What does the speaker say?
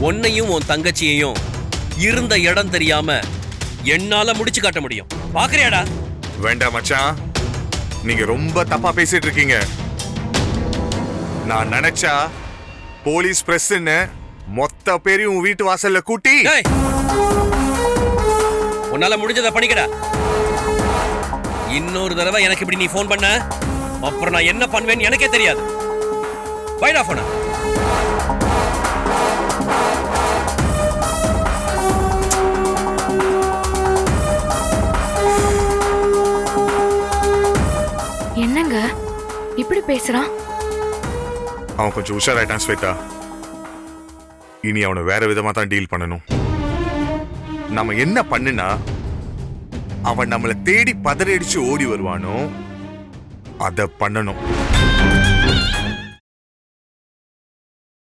உன்னையும் உன் தங்கச்சியையும் இருந்த இடம் தெரியாம என்னால முடிச்சு காட்ட முடியும். பாக்குறியாடா? வேண்டாம் மச்சான், நீங்க ரொம்ப தப்பா பேசிட்டு இருக்கீங்க. நான் நினைச்சா போலீஸ் பிரஸ்ன்னு மொத்த பேரையும் உன் வீட்டு வாசல்ல கூட்டி உன்னால முடிஞ்சதை பண்ணிக்கடா. இன்னொரு தடவை எனக்கு இப்படி நீ போன் பண்ண, அப்புறம் நான் என்ன பண்ணுவேன்னு எனக்கே தெரியாது. வைடா போன. என்னங்க இப்படி பேசுறான்? அவன் கொஞ்சம் உஷாராயிட்டான் ஸ்வேதா. இனி அவனை வேற விதமா தான் டீல் பண்ணணும். நம்ம என்ன பண்ணுனா அவன் நம்மளை தேடி பதறடிச்சு ஓடி வருவானோ அத பண்ணணும்.